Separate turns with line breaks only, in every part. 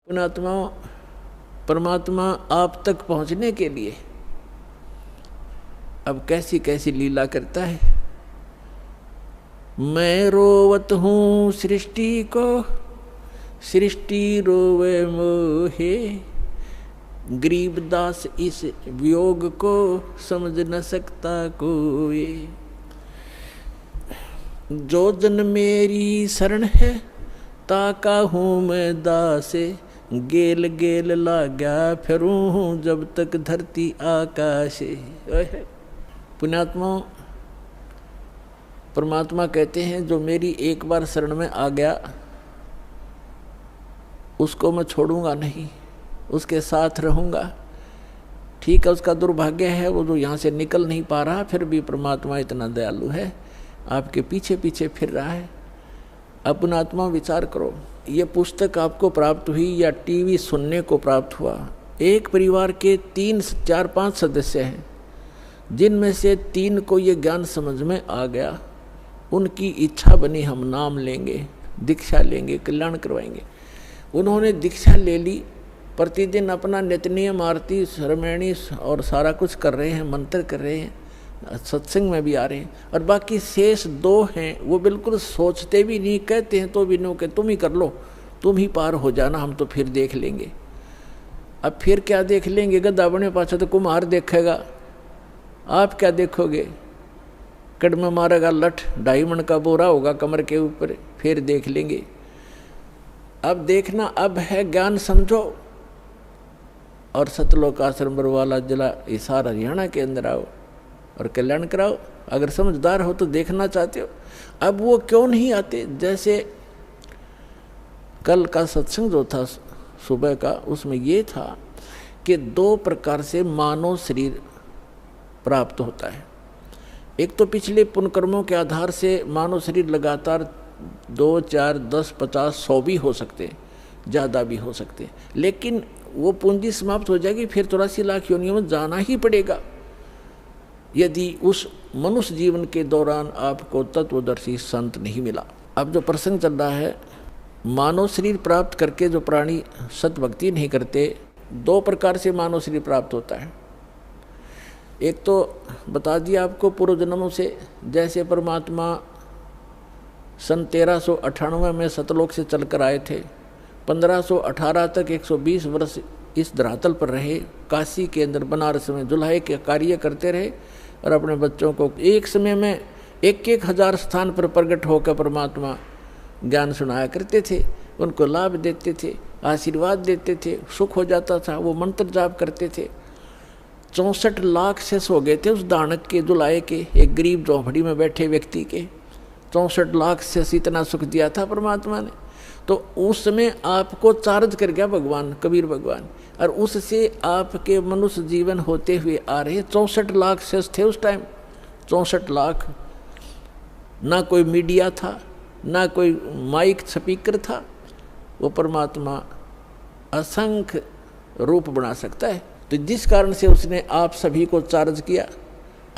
पुणात्मा परमात्मा आप तक पहुंचने के लिए अब कैसी कैसी लीला करता है। मैं रोवत हूँ सृष्टि को, सृष्टि रोवे मोहे, गरीबदास इस वियोग को समझ न सकता कोई। जो जन मेरी शरण है ताका हूँ मैं दासे, गेल गेल लाग्या फिरूं हूँ जब तक धरती आकाशे। पुण्यात्मा परमात्मा कहते हैं जो मेरी एक बार शरण में आ गया उसको मैं छोड़ूंगा नहीं, उसके साथ रहूंगा। ठीक है, उसका दुर्भाग्य है वो जो यहाँ से निकल नहीं पा रहा, फिर भी परमात्मा इतना दयालु है, आपके पीछे पीछे फिर रहा है। अपना आत्मा विचार करो, ये पुस्तक आपको प्राप्त हुई या टीवी सुनने को प्राप्त हुआ। एक परिवार के 3, 4, 5 सदस्य हैं, जिनमें से 3 को ये ज्ञान समझ में आ गया। उनकी इच्छा बनी हम नाम लेंगे, दीक्षा लेंगे, कल्याण करवाएंगे। उन्होंने दीक्षा ले ली, प्रतिदिन अपना नित्यनियम आरती श्रमणी और सारा कुछ कर रहे हैं, मंत्र कर रहे हैं, सत्संग में भी आ रहे हैं। और बाकी शेष 2 हैं वो बिल्कुल सोचते भी नहीं, कहते हैं तो भी नो के तुम ही कर लो, तुम ही पार हो जाना, हम तो फिर देख लेंगे। अब फिर क्या देख लेंगे, गधा बने पाछा तो कुम्हार देखेगा, आप क्या देखोगे। कड़म मारेगा लठ, 2.5 मन का बोरा होगा कमर के ऊपर, फिर देख लेंगे। अब देखना अब है, ज्ञान समझो और सतलोक आश्रम बरवाला जिला हिसार हरियाणा के अंदर आओ और कल्याण कराओ। अगर समझदार हो तो देखना चाहते हो। अब वो क्यों नहीं आते। जैसे कल का सत्संग जो था सुबह का, उसमें ये था कि 2 प्रकार से मानव शरीर प्राप्त होता है। एक तो पिछले पुण्यकर्मों के आधार से मानव शरीर लगातार 2, 4, 10, 50, 100 भी हो सकते हैं, ज़्यादा भी हो सकते हैं, लेकिन वो पूंजी समाप्त हो जाएगी, फिर 84 लाख योनियों में जाना ही पड़ेगा यदि उस मनुष्य जीवन के दौरान आपको तत्वदर्शी संत नहीं मिला। अब जो प्रसंग चल रहा है, मानव शरीर प्राप्त करके जो प्राणी सत भक्ति नहीं करते, 2 प्रकार से मानव शरीर प्राप्त होता है। एक तो बता दिया आपको पूर्व जन्मों से, जैसे परमात्मा सन 1398 में सतलोक से चलकर आए थे, 1518 तक 120 वर्ष इस धरातल पर रहे, काशी के अंदर बनारस में जुल्हे के कार्य करते रहे और अपने बच्चों को एक समय में 1-1 हज़ार स्थान पर प्रकट होकर परमात्मा ज्ञान सुनाया करते थे, उनको लाभ देते थे, आशीर्वाद देते थे, सुख हो जाता था। वो मंत्र जाप करते थे। 64 लाख शेष हो गए थे उस दानक के, जुलाए के, एक गरीब झोंपड़ी में बैठे व्यक्ति के 64 लाख शेष इतना सुख दिया था परमात्मा ने। तो उस समय आपको चार्ज कर गया भगवान, कबीर भगवान, और उससे आपके मनुष्य जीवन होते हुए आ रहे 64 लाख शेष थे उस टाइम। 64 लाख, ना कोई मीडिया था, ना कोई माइक स्पीकर था। वो परमात्मा असंख्य रूप बना सकता है। तो जिस कारण से उसने आप सभी को चार्ज किया,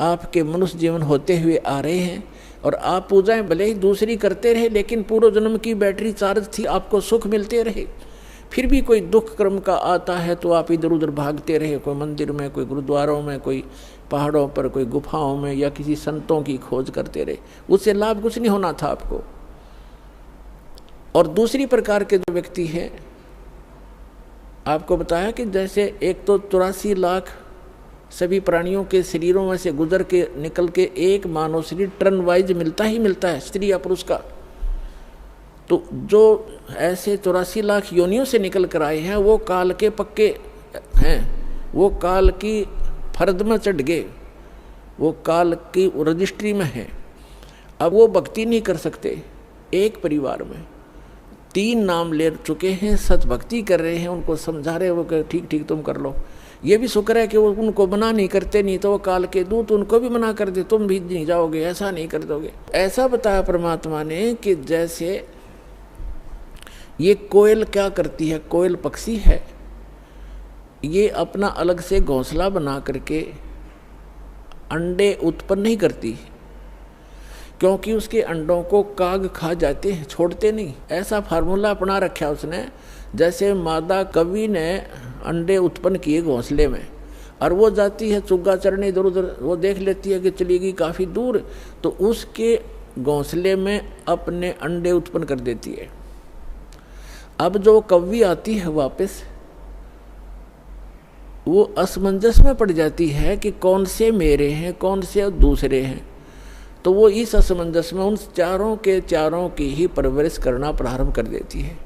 आपके मनुष्य जीवन होते हुए आ रहे हैं और आप पूजाएं भले ही दूसरी करते रहे, लेकिन पूर्व जन्म की बैटरी चार्ज थी, आपको सुख मिलते रहे। फिर भी कोई दुख क्रम का आता है तो आप इधर उधर भागते रहे, कोई मंदिर में, कोई गुरुद्वारों में, कोई पहाड़ों पर, कोई गुफाओं में, या किसी संतों की खोज करते रहे। उससे लाभ कुछ नहीं होना था आपको। और दूसरी प्रकार के जो व्यक्ति हैं, आपको बताया कि जैसे एक तो 84 लाख सभी प्राणियों के शरीरों में से गुजर के निकल के एक मानव शरीर टर्न वाइज मिलता ही मिलता है, स्त्री या पुरुष का। तो जो ऐसे 84 लाख योनियों से निकल कर आए हैं वो काल के पक्के हैं, वो काल की फर्द में चढ़ गए, वो काल की रजिस्ट्री में है। अब वो भक्ति नहीं कर सकते। एक परिवार में 3 नाम ले चुके हैं, सत भक्ति कर रहे हैं, उनको समझा रहे वो कि ठीक ठीक तुम कर लो। ये भी शुक्र है कि वो उनको मना नहीं करते, नहीं तो वो काल के दूत उनको भी मना कर दे, तुम भी नहीं जाओगे, ऐसा नहीं कर दोगे। ऐसा बताया परमात्मा ने कि जैसे ये कोयल क्या करती है, कोयल पक्षी है, ये अपना अलग से घोंसला बना करके अंडे उत्पन्न नहीं करती, क्योंकि उसके अंडों को काग खा जाते हैं, छोड़ते नहीं। ऐसा फार्मूला अपना रखा उसने जैसे मादा कवि ने अंडे उत्पन्न किए घोंसले में, और वो जाती है चुग्गा चरने इधर उधर, वो देख लेती है कि चलेगी काफ़ी दूर, तो उसके घोंसले में अपने अंडे उत्पन्न कर देती है। अब जो कौवी आती है वापस, वो असमंजस में पड़ जाती है कि कौन से मेरे हैं कौन से दूसरे हैं। तो वो इस असमंजस में उन चारों के चारों की ही परवरिश करना प्रारंभ कर देती है।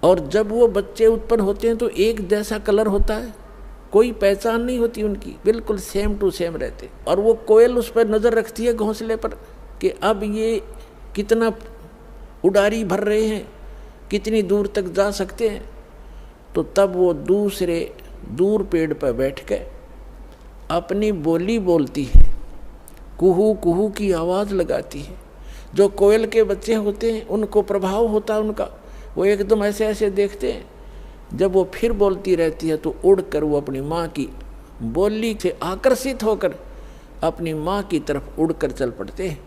और जब वो बच्चे उत्पन्न होते हैं तो एक जैसा कलर होता है, कोई पहचान नहीं होती उनकी, बिल्कुल सेम टू सेम रहते। और वो कोयल उस पर नज़र रखती है घोंसले पर कि अब ये कितना उड़ारी भर रहे हैं, कितनी दूर तक जा सकते हैं। तो तब वो दूर पेड़ पर बैठ के अपनी बोली बोलती है, कुहू कुहू की आवाज़ लगाती है। जो कोयल के बच्चे होते हैं उनको प्रभाव होता है उनका, वो एकदम ऐसे ऐसे देखते हैं। जब वो फिर बोलती रहती है तो उड़कर वो अपनी माँ की बोली से आकर्षित होकर अपनी माँ की तरफ उड़कर चल पड़ते हैं।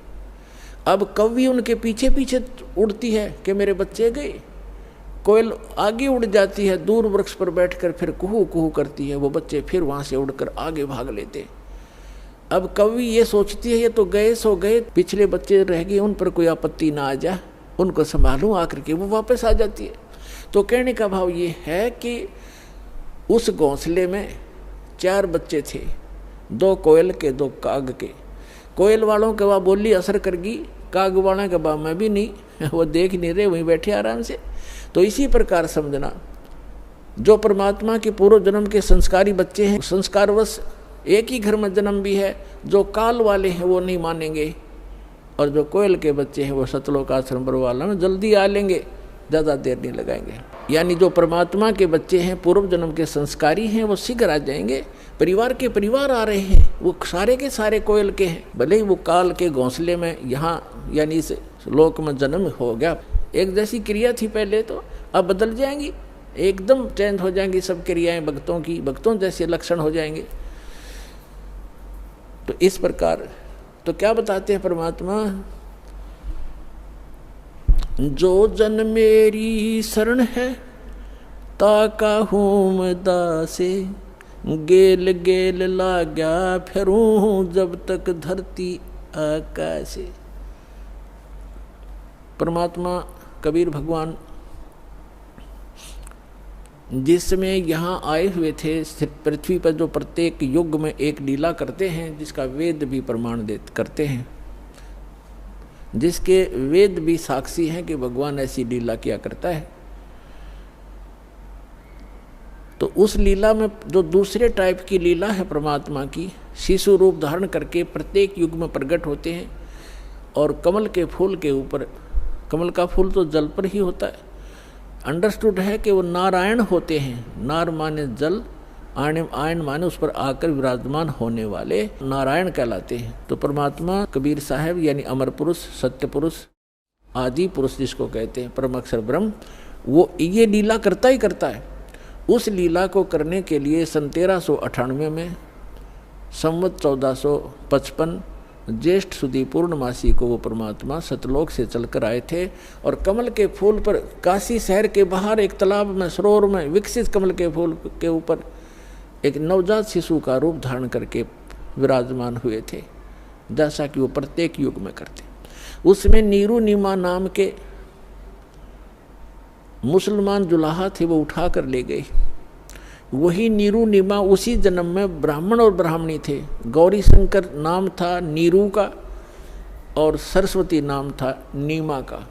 अब कौवी उनके पीछे पीछे उड़ती है कि मेरे बच्चे गए। कोयल आगे उड़ जाती है, दूर वृक्ष पर बैठकर फिर कुहू कुहू करती है, वो बच्चे फिर वहाँ से उड़कर आगे भाग लेते हैं। अब कौवी ये सोचती है ये तो गए सो गए, पिछले बच्चे रह गए, उन पर कोई आपत्ति ना आ जाए, उनको संभालूं, आकर के वो वापस आ जाती है। तो कहने का भाव ये है कि उस घोंसले में 4 बच्चे थे, 2 कोयल के 2 काग के। कोयल वालों के वहाँ बोली असर कर गई, काग वालों के वहाँ में भी नहीं, वो देख नहीं रहे, वहीं बैठे आराम से। तो इसी प्रकार समझना, जो परमात्मा के पूर्व जन्म के संस्कारी बच्चे हैं, संस्कारवश एक ही घर में जन्म भी है, जो काल वाले हैं वो नहीं मानेंगे, और जो कोयल के बच्चे हैं वो सतलोक आश्रम पर वाला में जल्दी आ लेंगे, ज़्यादा देर नहीं लगाएंगे। यानी जो परमात्मा के बच्चे हैं, पूर्व जन्म के संस्कारी हैं, वो शीघ्र आ जाएंगे। परिवार के परिवार आ रहे हैं, वो सारे के सारे कोयल के हैं, भले ही वो काल के घोंसले में यहाँ यानी इस लोक में जन्म हो गया। एक जैसी क्रिया थी पहले, तो अब बदल जाएंगी, एकदम चेंज हो जाएंगी सब क्रियाएं भक्तों की, भक्तों जैसे लक्षण हो जाएंगे। तो इस प्रकार तो क्या बताते हैं परमात्मा, जो जन मेरी शरण है ताका हूँ दासे, गेल गेल लाग्या फिरूं जब तक धरती आकाशे। परमात्मा कबीर भगवान जिसमें यहाँ आए हुए थे पृथ्वी पर, जो प्रत्येक युग में एक लीला करते हैं, जिसका वेद भी प्रमाण करते हैं, जिसके वेद भी साक्षी हैं कि भगवान ऐसी लीला किया करता है। तो उस लीला में जो दूसरे टाइप की लीला है परमात्मा की, शिशु रूप धारण करके प्रत्येक युग में प्रकट होते हैं। और कमल के फूल के ऊपर, कमल का फूल तो जल पर ही होता है, अंडरस्टूड है कि वो नारायण होते हैं। नार माने जल, आयन माने उस पर आकर विराजमान होने वाले नारायण कहलाते हैं। तो परमात्मा कबीर साहब यानी अमर पुरुष, सत्य पुरुष, आदि पुरुष जिसको कहते हैं, परम अक्षर ब्रह्म, वो ये लीला करता ही करता है। उस लीला को करने के लिए सन 1398 में संवत 1455 ज्येष्ठ सुदी पूर्णमासी को वो परमात्मा सतलोक से चलकर आए थे। और कमल के फूल पर, काशी शहर के बाहर एक तालाब में, सरोवर में विकसित कमल के फूल के ऊपर एक नवजात शिशु का रूप धारण करके विराजमान हुए थे, जैसा कि वो प्रत्येक युग में करते। उसमें नीरू नीमा नाम के मुसलमान जुलाहा थे, वो उठा कर ले गए। वही नीरू नीमा उसी जन्म में ब्राह्मण और ब्राह्मणी थे। गौरी शंकर नाम था नीरू का और सरस्वती नाम था नीमा का।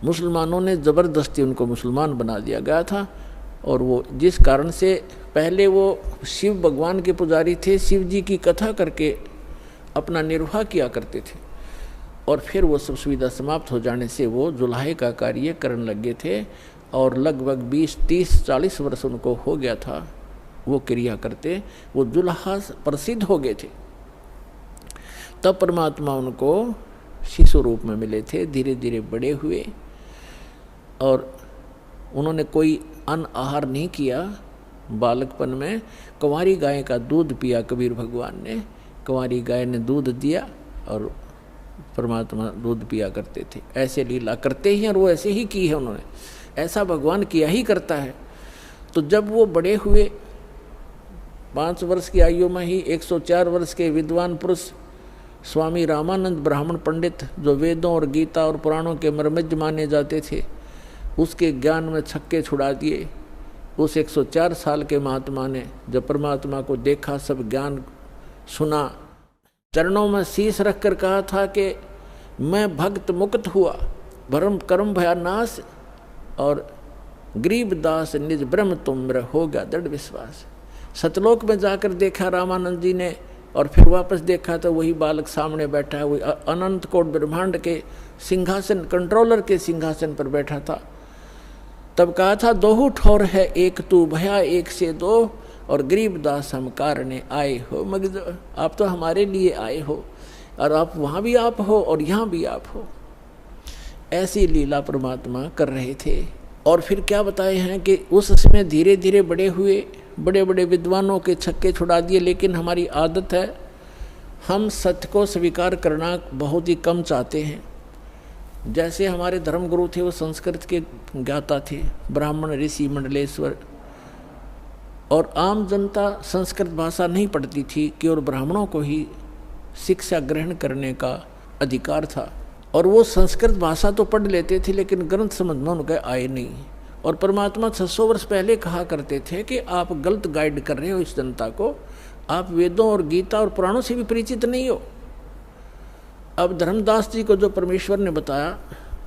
मुसलमानों ने ज़बरदस्ती उनको मुसलमान बना दिया गया था। और वो जिस कारण से पहले वो शिव भगवान के पुजारी थे, शिव जी की कथा करके अपना निर्वाह किया करते थे। और फिर वो सब सुविधा समाप्त हो जाने से वो जुलाहे का कार्य करने लगे थे। और लगभग 20, 30, 40 वर्ष उनको हो गया था वो क्रिया करते, वो जुलाहा प्रसिद्ध हो गए थे। तब परमात्मा उनको शिशु रूप में मिले थे, धीरे धीरे बड़े हुए। और उन्होंने कोई अन्न आहार नहीं किया बालकपन में। कुंवारी गाय का दूध पिया कबीर भगवान ने, कुंवारी गाय ने दूध दिया और परमात्मा दूध पिया करते थे। ऐसे लीला करते ही, और वो ऐसे ही की है उन्होंने। ऐसा भगवान किया ही करता है। तो जब वो बड़े हुए 5 वर्ष की आयु में ही 104 वर्ष के विद्वान पुरुष स्वामी रामानंद ब्राह्मण पंडित, जो वेदों और गीता और पुराणों के मर्मज्ञ माने जाते थे, उसके ज्ञान में छक्के छुड़ा दिए। उस 104 साल के महात्मा ने जब परमात्मा को देखा, सब ज्ञान सुना, चरणों में शीश रखकर कहा था कि मैं भक्त मुक्त हुआ, भरम कर्म भया नाश, और गरीब दास निज ब्रह्म तुम मेरा हो गया दृढ़ विश्वास। सतलोक में जाकर देखा रामानंद जी ने, और फिर वापस देखा तो वही बालक सामने बैठा है, वही अनंत कोट ब्रह्मांड के सिंहासन, कंट्रोलर के सिंहासन पर बैठा था। तब कहा था, दोहू ठोर है एक तू भया एक से दो, और गरीब दास हम कारणे आए हो। मगर आप तो हमारे लिए आए हो, और आप वहाँ भी आप हो और यहाँ भी आप हो। ऐसी लीला परमात्मा कर रहे थे। और फिर क्या बताए हैं कि उस समय धीरे धीरे बड़े हुए, बड़े बड़े विद्वानों के छक्के छुड़ा दिए। लेकिन हमारी आदत है, हम सत्य को स्वीकार करना बहुत ही कम चाहते हैं। जैसे हमारे धर्मगुरु थे, वो संस्कृत के ज्ञाता थे, ब्राह्मण ऋषि मंडलेश्वर, और आम जनता संस्कृत भाषा नहीं पढ़ती थी, केवल ब्राह्मणों को ही शिक्षा ग्रहण करने का अधिकार था। और वो संस्कृत भाषा तो पढ़ लेते थे, लेकिन ग्रंथ समझ में उनके आए नहीं। और परमात्मा 600 वर्ष पहले कहा करते थे कि आप गलत गाइड कर रहे हो इस जनता को, आप वेदों और गीता और पुराणों से भी परिचित नहीं हो। अब धर्मदास जी को जो परमेश्वर ने बताया,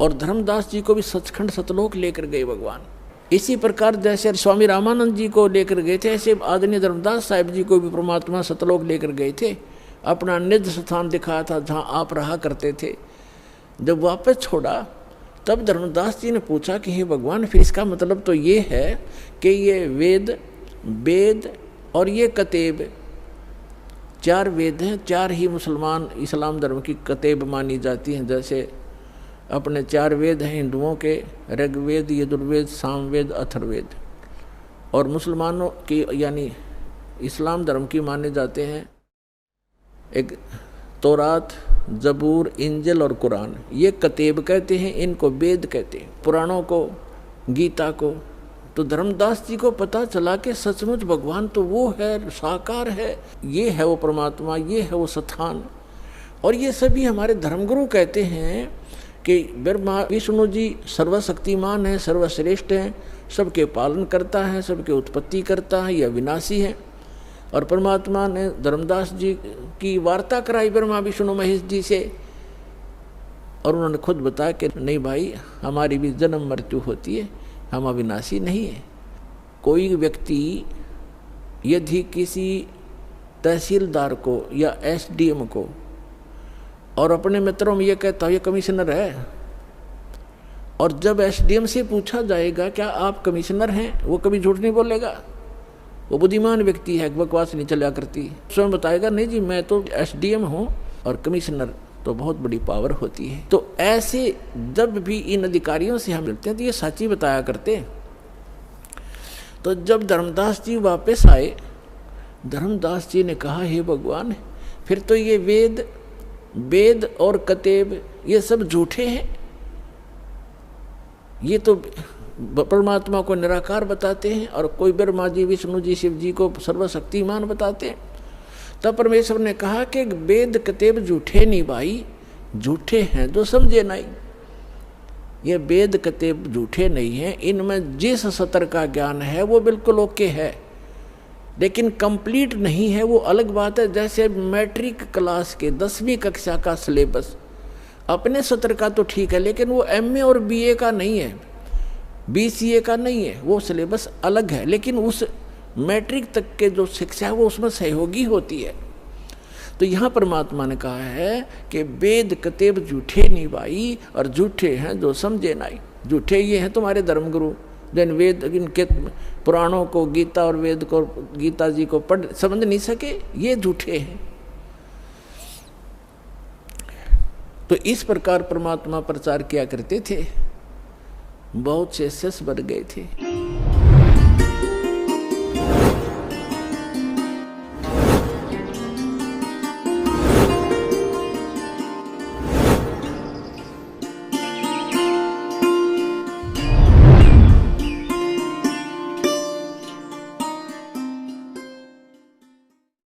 और धर्मदास जी को भी सचखंड सतलोक लेकर गए भगवान। इसी प्रकार जैसे स्वामी रामानंद जी को लेकर गए थे, ऐसे आदरणीय धर्मदास साहिब जी को भी परमात्मा सतलोक लेकर गए थे। अपना निज स्थान दिखाया था जहाँ आप रहा करते थे। जब वापस छोड़ा तब धर्मदास जी ने पूछा कि हे भगवान, फिर इसका मतलब तो ये है कि ये वेद और ये कतेब, 4 वेद हैं, 4 ही मुसलमान इस्लाम धर्म की कतेब मानी जाती हैं। जैसे अपने 4 वेद हैं हिंदुओं के, ऋग्वेद, यजुर्वेद, सामवेद, अथर्ववेद, और मुसलमानों की यानी इस्लाम धर्म की माने जाते हैं एक तौरात, जबूर, इंजिल और कुरान। ये कतेब कहते हैं, इनको वेद कहते हैं, पुराणों को, गीता को। तो धर्मदास जी को पता चला कि सचमुच भगवान तो वो है, साकार है, ये है वो परमात्मा, ये है वो स्थान। और ये सभी हमारे धर्मगुरु कहते हैं कि ब्रह्मा विष्णु जी सर्वशक्तिमान है, सर्वश्रेष्ठ हैं, सबके पालन करता है, सबके उत्पत्ति करता है, यह विनाशी है। और परमात्मा ने धर्मदास जी की वार्ता कराई ब्रह्मा विष्णु महेश जी से, और उन्होंने खुद बताया कि नहीं भाई, हमारी भी जन्म मृत्यु होती है, हम अविनाशी नहीं है। कोई व्यक्ति यदि किसी तहसीलदार को या एसडीएम को और अपने मित्रों में ये कहता है ये कमिश्नर है, और जब एसडीएम से पूछा जाएगा क्या आप कमिश्नर हैं, वो कभी झूठ नहीं बोलेगा। वो बुद्धिमान व्यक्ति है, बकवास नहीं चला करती। स्वयं बताएगा नहीं जी मैं तो एसडीएम हूँ, और कमिश्नर तो बहुत बड़ी पावर होती है। तो ऐसे जब भी इन अधिकारियों से हम मिलते हैं तो ये सच्ची बताया करते हैं। तो जब धर्मदास जी वापस आए, धर्मदास जी ने कहा हे भगवान, फिर तो ये वेद और कतेब ये सब झूठे हैं, ये तो परमात्मा को निराकार बताते हैं, और कोई ब्रह्मा जी, विष्णु जी, शिव जी को सर्वशक्तिमान बताते हैं। तब परमेश्वर ने कहा कि वेद कतेब झूठे नहीं भाई, झूठे हैं जो समझे नहीं। ये वेद कतेब झूठे नहीं हैं, इनमें जिस सतर का ज्ञान है वो बिल्कुल ओके है, लेकिन कंप्लीट नहीं है, वो अलग बात है। जैसे मैट्रिक क्लास के 10वीं कक्षा का सिलेबस अपने सत्र का तो ठीक है, लेकिन वो एमए और बीए का नहीं है, बीसीए का नहीं है, वो सिलेबस अलग है। लेकिन उस मैट्रिक तक के जो शिक्षा है वो उसमें सहयोगी होती है। तो यहाँ परमात्मा ने कहा है कि वेद कतेब झूठे नहीं भाई, और झूठे हैं जो समझे नहीं। झूठे ये हैं तुम्हारे धर्मगुरु, जिन वेद इनके पुराणों को, गीता और वेद को, गीता जी को पढ़ समझ नहीं सके, ये झूठे हैं। तो इस प्रकार परमात्मा प्रचार किया करते थे, बहुत से शिष्य बन गए थे।